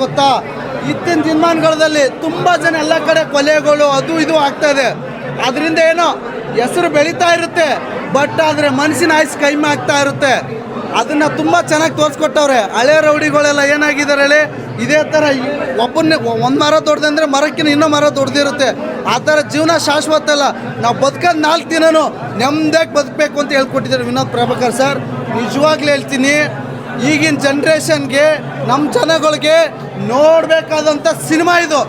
ಗೊತ್ತಾ, ಇತ್ತಿನ ದಿನಮಾನಗಳಲ್ಲಿ ತುಂಬ ಜನ ಎಲ್ಲ ಕಡೆ ಕೊಲೆಗಳು ಅದು ಇದು ಆಗ್ತಾ ಇದೆ. ಅದರಿಂದ ಏನೋ ಹೆಸರು ಬೆಳೀತಾ ಇರುತ್ತೆ, ಬಟ್ ಆದರೆ ಮನಸ್ಸಿನ ಆಯ್ಸ್ ಕಡಿಮೆ ಆಗ್ತಾ ಇರುತ್ತೆ. ಅದನ್ನು ತುಂಬ ಚೆನ್ನಾಗಿ ತೋರಿಸ್ಕೊಟ್ಟವ್ರೆ. ಹಳೆ ರೌಡಿಗಳೆಲ್ಲ ಏನಾಗಿದ್ದಾರೆ ಹೇಳಿ, ಇದೇ ಥರ ಒಬ್ಬನ್ನೇ ಒಂದು ಮರ ದೊಡ್ಡದಂದರೆ ಮರಕ್ಕಿಂತ ಇನ್ನೂ ಮರ ದೊಡ್ಡದಿರುತ್ತೆ. ಆ ಥರ ಜೀವನ ಶಾಶ್ವತ ಅಲ್ಲ. ನಾವು ಬದುಕೋದು 4 ದಿನನೂ ನೆಮ್ಮದಿಯಾಗಿ ಬದುಕಬೇಕು ಅಂತ ಹೇಳ್ಕೊಟ್ಟಿದ್ದಾರೆ ವಿನೋದ್ ಪ್ರಭಾಕರ್ ಸರ್. ನಿಜವಾಗ್ಲೂ ಹೇಳ್ತೀನಿ, ಈಗಿನ ಜನ್ರೇಷನ್ಗೆ ನಮ್ಮ ಜನಗಳಿಗೆ ನೋಡಬೇಕಾದಂಥ ಸಿನಿಮಾ ಇದು.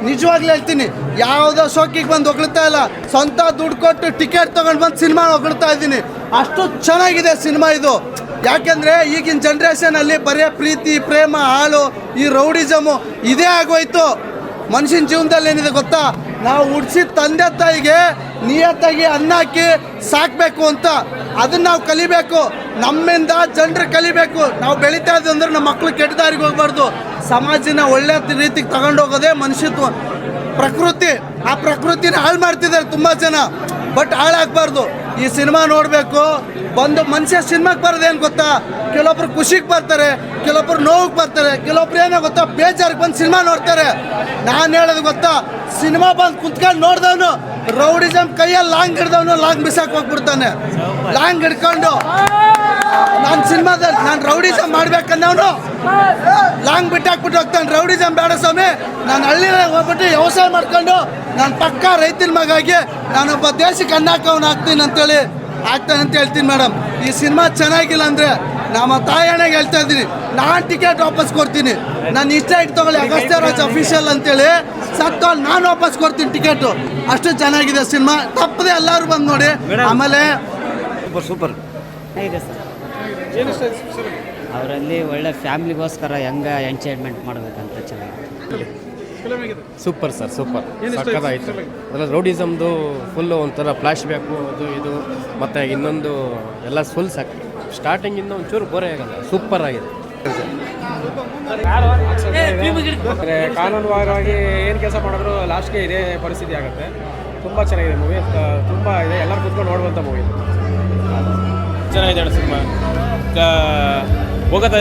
ನಿಜವಾಗ್ಲೂ ಹೇಳ್ತೀನಿ, ಯಾವುದೋ ಶೋಕಿಗೆ ಬಂದು ಹೊಗಳ್ತಾ ಇಲ್ಲ, ಸ್ವಂತ ದುಡ್ಡು ಕೊಟ್ಟು ಟಿಕೆಟ್ ತೊಗೊಂಡು ಬಂದು ಸಿನಿಮಾ ಹೊಗಳ್ತಾ ಇದ್ದೀನಿ. ಅಷ್ಟು ಚೆನ್ನಾಗಿದೆ ಸಿನಿಮಾ ಇದು. ಯಾಕೆಂದರೆ ಈಗಿನ ಜನ್ರೇಷನಲ್ಲಿ ಬರೀ ಪ್ರೀತಿ ಪ್ರೇಮ ಹಾಳು ಈ ರೌಡಿಸಮು ಇದೇ ಆಗೋಯ್ತು. ಮನುಷ್ಯನ ಜೀವನದಲ್ಲಿ ಏನಿದೆ ಗೊತ್ತಾ, ನಾವು ಹುಡ್ಸಿದ ತಂದೆ ತಾಯಿಗೆ ನಿಯತ್ತಾಗಿ ಅನ್ನ ಹಾಕಿ ಸಾಕಬೇಕು ಅಂತ, ಅದನ್ನು ನಾವು ಕಲಿಬೇಕು. ನಮ್ಮಿಂದ ಜನರು ಕಲಿಬೇಕು. ನಾವು ಬೆಳೀತಾ ಇದ್ದೀವಿ ಅಂದರೆ ನಮ್ಮ ಮಕ್ಕಳು ಕೆಟ್ಟ ದಾರಿಗೆ ಹೋಗ್ಬಾರ್ದು. ಸಮಾಜನ ಒಳ್ಳೆ ರೀತಿಗೆ ತಗೊಂಡೋಗೋದೇ ಮನುಷ್ಯತ್ವ. ಪ್ರಕೃತಿ, ಆ ಪ್ರಕೃತಿನ ಹಾಳು ಮಾಡ್ತಿದ್ದಾರೆ ತುಂಬ ಜನ, ಬಟ್ ಹಾಳಾಗಬಾರ್ದು. ಈ ಸಿನಿಮಾ ನೋಡಬೇಕು. ಬಂದು ಮನುಷ್ಯ ಸಿನಿಮಾಗೆ ಬರೋದೇನು ಗೊತ್ತಾ, ಕೆಲವೊಬ್ರು ಖುಷಿಗೆ ಬರ್ತಾರೆ, ಕೆಲವೊಬ್ರು ನೋವಿಗೆ ಬರ್ತಾರೆ, ಕೆಲವೊಬ್ರು ಏನೋ ಗೊತ್ತಾ ಬೇಜಾರಿಗೆ ಬಂದು ಸಿನಿಮಾ ನೋಡ್ತಾರೆ. ನಾನು ಹೇಳೋದು ಗೊತ್ತಾ, ಸಿನಿಮಾ ಬಂದು ಕುತ್ಕೊಂಡು ನೋಡ್ದವನು ರೌಡಿಸಮ್ ಕೈಯಲ್ಲಿ ಲಾಂಗ್ ಹಿಡ್ದವನು ಲಾಂಗ್ ಬಿಸಾಕ್ ಹೋಗ್ಬಿಡ್ತಾನೆ. ಲಾಂಗ್ ಹಿಡ್ಕೊಂಡು ನಾನು ರೌಡಿಸಮ್ ಮಾಡ್ಬೇಕನ್ನವನು ಲಾಂಗ್ ಬಿಟ್ಟಾಕ್ಬಿಟ್ಟು ಹೋಗ್ತಾನೆ. ರೌಡಿಸಮ್ ಬೇಡ ಸ್ವಾಮಿ, ನಾನು ಹಳ್ಳಿಗೆ ಹೋಗ್ಬಿಟ್ಟು ವ್ಯವಸಾಯ ಮಾಡ್ಕೊಂಡು ನಾನು ಪಕ್ಕ ರೈತನ ಮಗಾಗಿ ನಾನೊಬ್ಬ ದೇಶಕ್ಕೆ ಅನ್ನ ಹಾಕೋನು ಆಗ್ತಾನೆ ಅಂತ ಹೇಳ್ತೀನಿ ಮೇಡಮ್. ಈ ಸಿನಿಮಾ ಚೆನ್ನಾಗಿಲ್ಲ ಅಂದರೆ ನಮ್ಮ ತಾಯಣ್ಣಗೆ ಹೇಳ್ತಾ ಇದ್ದೀನಿ, ನಾನು ಟಿಕೆಟ್ ವಾಪಸ್ ಕೊಡ್ತೀನಿ. ನಾನು ಇಷ್ಟ ಇಟ್ಟು ತಗೊಳ್ಳಿ ಅಗಸ್ತ್ಯ ರಾಜ್ ಅಫಿಷಿಯಲ್ ಅಂತೇಳಿ ಸತ್ತೋಲ್ ನಾನು ವಾಪಸ್ ಕೊಡ್ತೀನಿ ಟಿಕೆಟು. ಅಷ್ಟು ಚೆನ್ನಾಗಿದೆ ಸಿನಿಮಾ, ತಪ್ಪದೆ ಎಲ್ಲರೂ ಬಂದು ನೋಡಿ. ಆಮೇಲೆ ಸೂಪರ್ ಇದೆ ಸರ್. ಅವರಲ್ಲಿ ಒಳ್ಳೆ ಫ್ಯಾಮಿಲಿಗೋಸ್ಕರ ಹೆಂಗೆ ಎಂಟರ್ಟೈನ್ಮೆಂಟ್ ಮಾಡಬೇಕಂತ ಚೆನ್ನಾಗಿದೆ. ಸೂಪರ್ ಸರ್, ಸೂಪರ್ ಸಕ್ಕತ್ತಾಯಿತು. ಅದೆಲ್ಲ ರೌಡಿಸಮ್ದು ಫುಲ್ಲು ಒಂಥರ ಫ್ಲ್ಯಾಶ್ ಬ್ಯಾಕು ಅದು ಇದು, ಮತ್ತು ಇನ್ನೊಂದು ಎಲ್ಲ ಫುಲ್ ಸಾಕು. ಸ್ಟಾರ್ಟಿಂಗಿಂದ ಒಂಚೂರು ಬೋರೇ ಆಗಲ್ಲ, ಸೂಪರ್ ಆಗಿದೆ. ಕಾನೂನುವಾಗಿ ಏನು ಕೆಲಸ ಮಾಡಿದ್ರು ಲಾಸ್ಟ್ಗೆ ಇದೇ ಪರಿಸ್ಥಿತಿ ಆಗುತ್ತೆ. ತುಂಬ ಚೆನ್ನಾಗಿದೆ ಮೂವಿ, ತುಂಬ ಇದೆ, ಎಲ್ಲರೂ ಕುತ್ಕೊಂಡು ನೋಡುವಂಥ ಮೂವಿ. ಚೆನ್ನಾಗಿದೆ ಸಿನಿಮಾ. ಭೂಗತ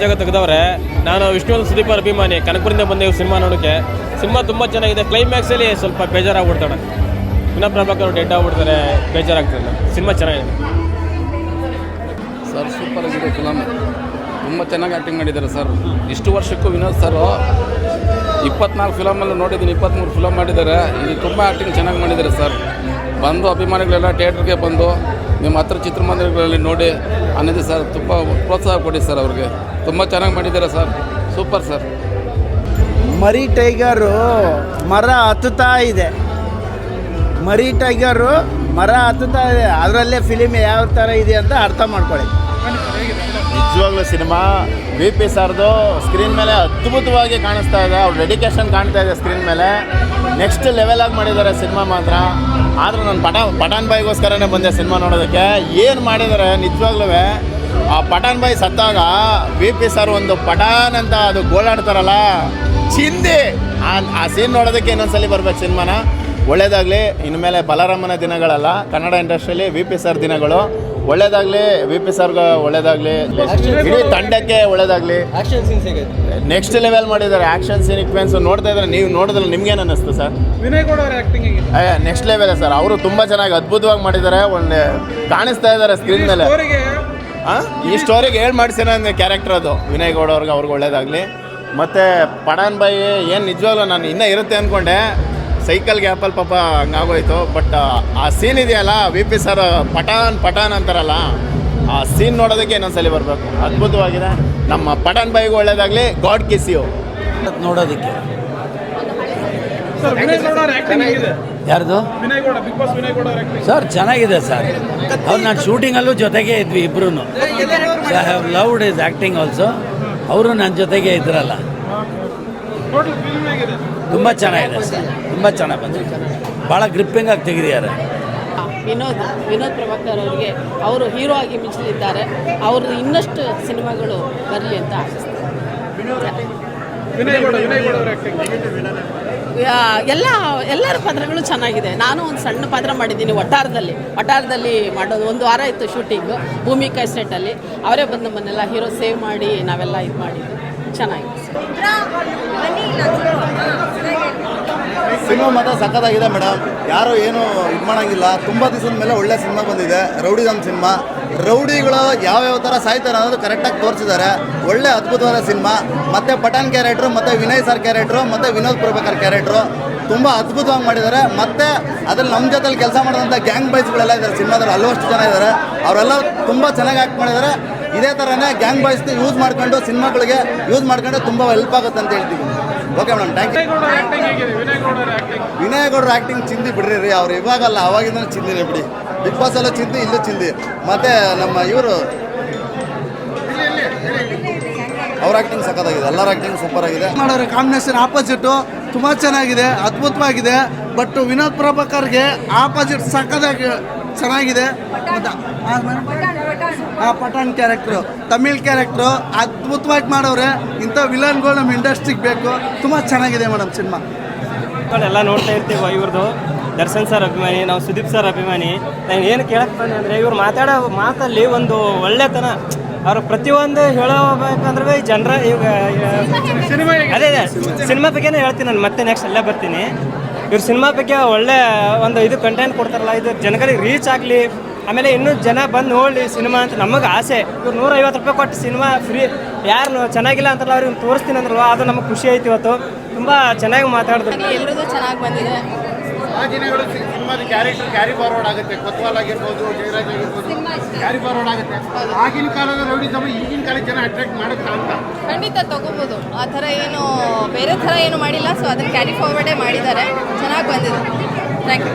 ಜಗತ್ತು ತೆಗೆದವ್ರೆ. ನಾನು ವಿಷ್ಣುವರ್ಧನ್ ಸುದೀಪ್ ಅಭಿಮಾನಿ, ಕನಕಪುರದಿಂದ ಬಂದೇವು ಸಿನಿಮಾ ನೋಡೋಕ್ಕೆ. ಸಿನಿಮಾ ತುಂಬ ಚೆನ್ನಾಗಿದೆ. ಕ್ಲೈಮ್ಯಾಕ್ಸಲ್ಲಿ ಸ್ವಲ್ಪ ಬೇಜಾರಾಗ್ಬಿಡ್ತಾಳೆ, ವಿನೋದ್ ಪ್ರಭಾಕರ್ ಡೆಡ್ ಆಗ್ಬಿಡ್ತಾರೆ, ಬೇಜಾರಾಗ್ತದೆ. ಸಿನಿಮಾ ಚೆನ್ನಾಗಿದೆ ಸರ್, ಸೂಪರ್ ಆಗಿದೆ ಫಿಲಮ್. ತುಂಬ ಚೆನ್ನಾಗಿ ಆ್ಯಕ್ಟಿಂಗ್ ಮಾಡಿದ್ದಾರೆ ಸರ್. ಇಷ್ಟು ವರ್ಷಕ್ಕೂ ವಿನೋದ್ ಸರ್ 24 ಫಿಲಮಲ್ಲೂ ನೋಡಿದ್ದೀನಿ, 23 ಫಿಲಮ್ ಮಾಡಿದ್ದಾರೆ. ಇಲ್ಲಿ ತುಂಬ ಆ್ಯಕ್ಟಿಂಗ್ ಚೆನ್ನಾಗಿ ಮಾಡಿದ್ದಾರೆ ಸರ್. ಬಂದು ಅಭಿಮಾನಿಗಳೆಲ್ಲ ಥಿಯೇಟ್ರಿಗೆ ಬಂದು ನಿಮ್ಮ ಹತ್ರ ಚಿತ್ರಮಂದಿರಗಳಲ್ಲಿ ನೋಡಿ ಅನ್ನೋದು ಸರ್, ತುಂಬ ಪ್ರೋತ್ಸಾಹ ಕೊಡಿ ಸರ್. ಅವ್ರಿಗೆ ತುಂಬ ಚೆನ್ನಾಗಿ ಮಾಡಿದ್ದಾರೆ ಸರ್, ಸೂಪರ್ ಸರ್. ಮರಿ ಟೈಗರು ಮರ ಹತ್ತುತ್ತಾ ಇದೆ, ಮರಿ ಟೈಗರು ಮರ ಹತ್ತುತ್ತಾ ಇದೆ. ಅದರಲ್ಲೇ ಫಿಲಿಮ್ ಯಾವ ಥರ ಇದೆ ಅಂತ ಅರ್ಥ ಮಾಡ್ಕೊಳ್ಳಿ. ನಿಜವಾಗ್ಲೂ ಸಿನಿಮಾ VP ಸರ್ದು ಸ್ಕ್ರೀನ್ ಮೇಲೆ ಅದ್ಭುತವಾಗಿ ಕಾಣಿಸ್ತಾ ಇದೆ. ಅವ್ರ ಡೆಡಿಕೇಶನ್ ಕಾಣ್ತಾ ಇದೆ ಸ್ಕ್ರೀನ್ ಮೇಲೆ. ನೆಕ್ಸ್ಟ್ ಲೆವೆಲಾಗಿ ಮಾಡಿದ್ದಾರೆ ಸಿನಿಮಾ ಮಾತ್ರ. ಆದರೂ ನಾನು ಪಠಾನ್ ಬಾಯಿಗೋಸ್ಕರನೇ ಬಂದೆ ಸಿನಿಮಾ ನೋಡೋದಕ್ಕೆ. ಏನು ಮಾಡಿದ್ದಾರೆ ನಿಜವಾಗ್ಲೂ. ಆ ಪಠಾನ್ ಬಾಯಿ ಸತ್ತಾಗ VP ಸರ್ ಒಂದು ಪಠಾನ್ ಅಂತ ಅದು ಗೋಳಾಡ್ತಾರಲ್ಲ ಚಿಂದಿ, ಆ ಸೀನ್ ನೋಡೋದಕ್ಕೆ ಇನ್ನೊಂದ್ಸಲಿ ಬರ್ಬೇಕು ಸಿನಿಮಾನ. ಒಳ್ಳೇದಾಗಲಿ. ಇನ್ಮೇಲೆ ಬಲರಾಮನ ದಿನಗಳಲ್ಲ, ಕನ್ನಡ ಇಂಡಸ್ಟ್ರಿಯಲ್ಲಿ VP ಸರ್ ದಿನಗಳು. ಒಳ್ಳೇದಾಗಲಿ, VP ಸರ್ಗೆ ಒಳ್ಳೇದಾಗಲಿ, ಇಡೀ ತಂಡಕ್ಕೆ ಒಳ್ಳೇದಾಗಲಿ. ನೆಕ್ಸ್ಟ್ ಲೆವೆಲ್ ಮಾಡಿದ್ದಾರೆ. ಆ್ಯಕ್ಷನ್ ಸೀಕ್ವೆನ್ಸ್ ನೋಡ್ತಾ ಇದ್ದಾರೆ, ನೀವು ನೋಡಿದ್ರೆ ನಿಮ್ಗೇನು ಅನ್ನಿಸ್ತು ಸರ್? ವಿನಯ್ ಗೌಡ ಅವರ ಆ್ಯಕ್ಟಿಂಗ್ ನೆಕ್ಸ್ಟ್ ಲೆವೆಲ್ ಸರ್. ಅವರು ತುಂಬ ಚೆನ್ನಾಗಿ ಅದ್ಭುತವಾಗಿ ಮಾಡಿದ್ದಾರೆ. ಒಳ್ಳೆ ಕಾಣಿಸ್ತಾ ಇದ್ದಾರೆ ಸ್ಕ್ರೀನ್ ಮೇಲೆ. ಈ ಸ್ಟೋರಿಗೆ ಹೇಳಿ ಮಾಡಿಸಿರೋ ಕ್ಯಾರೆಕ್ಟರ್ ಅದು ವಿನಯ್ ಗೌಡ ಅವ್ರಿಗೆ ಒಳ್ಳೇದಾಗಲಿ. ಮತ್ತು ಪಠಾನ್ ಬಾಯಿ ಏನು ನಿಜವಾಗ್ಲೂ ನಾನು ಇನ್ನೂ ಇರುತ್ತೆ ಅಂದ್ಕೊಂಡೆ, ಸೈಕಲ್ ಗ್ಯಾಪಲ್ಲಿ ಪಾಪ ಹಂಗಾಗೋಯ್ತು. ಬಟ್ ಆ ಸೀನ್ ಇದೆಯಲ್ಲ, VP ಸರ್ ಪಠಾನ್ ಅಂತಾರಲ್ಲ, ಆ ಸೀನ್ ನೋಡೋದಕ್ಕೆ ಇನ್ನೊಂದ್ಸಲಿ ಬರಬೇಕು. ಅದ್ಭುತವಾಗಿದೆ. ನಮ್ಮ ಪಠಾನ್ ಬಾಯಿಗೂ ಒಳ್ಳೇದಾಗಲಿ. ಗಾಡ್ ಕಿಸ್ ಯು ನೋಡೋದಕ್ಕೆ. ಯಾರ್ದು ಸರ್ ಚೆನ್ನಾಗಿದೆ ಸರ್. ಅವ್ರು ನಾನು ಶೂಟಿಂಗಲ್ಲೂ ಜೊತೆಗೆ ಇದ್ವಿ ಇಬ್ಬರೂ. I have loved is acting also. ಅವರು ನನ್ನ ಜೊತೆಗೆ ಇದ್ರಲ್ಲ. ತುಂಬ ಚೆನ್ನಾಗಿದೆ ಸರ್, ತುಂಬ ಚೆನ್ನಾಗಿ ಬಂದಿದೆ. ಭಾಳ ಗ್ರಿಪ್ಪಿಂಗಾಗಿ ತೆಗೆದಿದ್ದಾರೆ. ವಿನೋದ್ ಪ್ರಭಾಕರ್ ಅವರಿಗೆ ಅವರು ಹೀರೋ ಆಗಿ ಮಿಂಚಲಿದ್ದಾರೆ. ಅವ್ರದ್ದು ಇನ್ನಷ್ಟು ಸಿನಿಮಾಗಳು ಬರಲಿ ಅಂತ ಆಶಿಸ್ತಾರೆ. ಎಲ್ಲರ ಪಾತ್ರಗಳು ಚೆನ್ನಾಗಿದೆ. ನಾನು ಒಂದು ಸಣ್ಣ ಪಾತ್ರ ಮಾಡಿದ್ದೀನಿ ವಟಾರದಲ್ಲಿ ಮಾಡೋದು. 1 ವಾರ ಇತ್ತು ಶೂಟಿಂಗು ಭೂಮಿಕಾ ಎಸ್ಟೇಟಲ್ಲಿ. ಅವರೇ ಬಂದು ನಮ್ಮನ್ನೆಲ್ಲ ಹೀರೋ ಸೇವ್ ಮಾಡಿ ನಾವೆಲ್ಲ ಇದು ಮಾಡಿದ್ವಿ. ಚೆನ್ನಾಗಿದೆ. ಸಿನಿಮಾ ಮಾತ್ರ ಸಖತ್ತಾಗಿದೆ ಮೇಡಮ್. ಯಾರು ಏನು ಇದು ಮಾಡೋಂಗಿಲ್ಲ. ತುಂಬ ದಿವಸದ ಮೇಲೆ ಒಳ್ಳೆ ಸಿನಿಮಾ ಬಂದಿದೆ. Rowdyism cinema. ರೌಡಿಗಳು ಯಾವ್ಯಾವ ಥರ ಸಾಯ್ತಾರೆ ಅನ್ನೋದು ಕರೆಕ್ಟಾಗಿ ತೋರಿಸಿದ್ದಾರೆ. ಒಳ್ಳೆ ಅದ್ಭುತವಾದ ಸಿನಿಮಾ. ಮತ್ತು ಪಠಾಣ್ ಕ್ಯಾರೆಕ್ಟ್ರು, ಮತ್ತು ವಿನಯ್ ಸರ್ ಕ್ಯಾರೆಕ್ಟ್ರು, ಮತ್ತು ವಿನೋದ್ ಪ್ರಭಾಕರ್ ಕ್ಯಾರೆಕ್ಟ್ರು ತುಂಬ ಅದ್ಭುತವಾಗಿ ಮಾಡಿದ್ದಾರೆ. ಮತ್ತು ಅದ್ರಲ್ಲಿ ನಮ್ಮ ಜೊತೆಲಿ ಕೆಲಸ ಮಾಡಿದಂಥ ಗ್ಯಾಂಗ್ ಬಾಯ್ಸ್ಗಳೆಲ್ಲ ಇದ್ದಾರೆ ಸಿನಿಮಾದಲ್ಲಿ. ಹಲವಷ್ಟು ಜನ ಇದ್ದಾರೆ. ಅವರೆಲ್ಲ ತುಂಬ ಚೆನ್ನಾಗಿ ಆ್ಯಕ್ಟ್ ಮಾಡಿದ್ದಾರೆ. ಇದೇ ಥರನೇ ಗ್ಯಾಂಗ್ ಬಾಯ್ಸ್ನ ಯೂಸ್ ಮಾಡ್ಕೊಂಡು ಸಿನಿಮಾಗಳಿಗೆ ಯೂಸ್ ಮಾಡ್ಕೊಂಡು ತುಂಬ ಹೆಲ್ಪ್ ಆಗುತ್ತೆ ಅಂತ ಹೇಳ್ತೀವಿ. Okay madam, thank you. Vinay ಗೌಡ್ರ ಆ್ಯಕ್ಟಿಂಗ್ ಚಿಂದಿ ಬಿಡ್ರಿ ರೀ. ಅವ್ರು ಇವಾಗಲ್ಲ, ಅವಾಗಿಂದ ಚಿಂದಿನೇ ಬಿಡಿ. ಬಿಗ್ ಬಾಸ್ ಎಲ್ಲ ಚಿಂದಿ, ಇಲ್ಲೂ ಚಿಂದಿ. ಮತ್ತು ನಮ್ಮ ಇವರು ಅವ್ರ ಆ್ಯಕ್ಟಿಂಗ್ ಸಖತ್ತಾಗಿದೆ. ಎಲ್ಲರ ಆ್ಯಕ್ಟಿಂಗ್ ಸೂಪರ್ ಆಗಿದೆ. ಮಾಡೋರು ಕಾಂಬಿನೇಷನ್ ಆಪೋಸಿಟು ತುಂಬ ಚೆನ್ನಾಗಿದೆ, ಅದ್ಭುತವಾಗಿದೆ. ಬಟ್ ವಿನೋದ್ ಪ್ರಭಾಕರ್ಗೆ ಆಪೋಸಿಟ್ ಸಖತ್ತಾಗಿ ಚೆನ್ನಾಗಿದೆ. ಪಠಾಣ್ ಕ್ಯಾರೆಕ್ಟ್ರು, ತಮಿಳ್ ಕ್ಯಾರೆಕ್ಟ್ರು ಅದ್ಭುತವಾಗಿ ಮಾಡವ್ರೆ. ಇಂಥ ವಿಲನ್ಗಳು ನಮ್ಮ ಇಂಡಸ್ಟ್ರಿಗೆ ಬೇಕು. ತುಂಬ ಚೆನ್ನಾಗಿದೆ ಮೇಡಮ್ ಸಿನಿಮಾ. ಎಲ್ಲ ನೋಡ್ತಾ ಇರ್ತೀವಿ. ಇವ್ರದ್ದು ದರ್ಶನ್ ಸರ್ ಅಭಿಮಾನಿ, ನಾವು ಸುದೀಪ್ ಸರ್ ಅಭಿಮಾನಿ. ನಾನು ಏನು ಕೇಳಕ್ಕೆ ಬಂದೆ ಅಂದರೆ, ಇವ್ರು ಮಾತಾಡೋ ಮಾತಲ್ಲಿ ಒಂದು ಒಳ್ಳೆತನ. ಅವರು ಪ್ರತಿಯೊಂದು ಹೇಳಬೇಕಂದ್ರೆ ಜನರ ಅದೇ ಸಿನಿಮಾ ಬಗ್ಗೆನೇ ಹೇಳ್ತೀನಿ ನಾನು. ಮತ್ತೆ ನೆಕ್ಸ್ಟ್ ಅಲ್ಲೇ ಬರ್ತೀನಿ. ಇವ್ರು ಸಿನಿಮಾ ಬಗ್ಗೆ ಒಳ್ಳೆ ಒಂದು ಇದು ಕಂಟೆಂಟ್ ಕೊಡ್ತಾರಲ್ಲ, ಇದು ಜನಗಳಿಗೆ ರೀಚ್ ಆಗಲಿ. ಆಮೇಲೆ ಇನ್ನೂ ಜನ ಬಂದು ನೋಡಲಿ ಸಿನಿಮಾ ಅಂತ ನಮಗೆ ಆಸೆ. ಇವ್ರು 150 ರೂಪಾಯಿ ಕೊಟ್ಟು ಸಿನಿಮಾ ಫ್ರೀ, ಯಾರು ಚೆನ್ನಾಗಿಲ್ಲ ಅಂತಲ್ಲ ಅವ್ರಿಗೆ ತೋರಿಸ್ತೀನಿ ಅಂದ್ರಲ್ವ, ಅದು ನಮಗೆ ಖುಷಿ ಆಯ್ತು. ಇವತ್ತು ತುಂಬ ಚೆನ್ನಾಗಿ ಮಾತಾಡಿದ್ರು. ಎಲ್ಲರಿಗೂ ಚೆನ್ನಾಗಿ ಬಂದಿದೆ. ಸಿನಿಮಾದ ಕ್ಯಾರೆಕ್ಟರ್ ಕ್ಯಾರಿ ಫಾರ್ವರ್ಡ್ ಆಗುತ್ತೆ. ಕೊತ್ವಾಲ್ ಆಗಿರ್ಬೋದು, ಜಯರಾಜ್ ಆಗಿರ್ಬೋದು, ಕ್ಯಾರಿ ಫಾರ್ವರ್ಡ್ ಆಗುತ್ತೆ. ಆಗಿನ ಕಾಲದ ರೌಡಿಸಮ್ ಈಗಿನ ಕಾಲದ ಜನ ಅಟ್ರಾಕ್ಟ್ ಮಾಡುತ್ತಾ ಅಂತ ಖಂಡಿತ ತಗೋಬೋದು. ಆ ಥರ ಏನು ಬೇರೆ ಥರ ಏನು ಮಾಡಿಲ್ಲ. ಸೊ ಅದನ್ನು ಕ್ಯಾರಿ ಫಾರ್ವರ್ಡೇ ಮಾಡಿದ್ದಾರೆ. ಚೆನ್ನಾಗಿ ಬಂದಿದೆ. Thank you.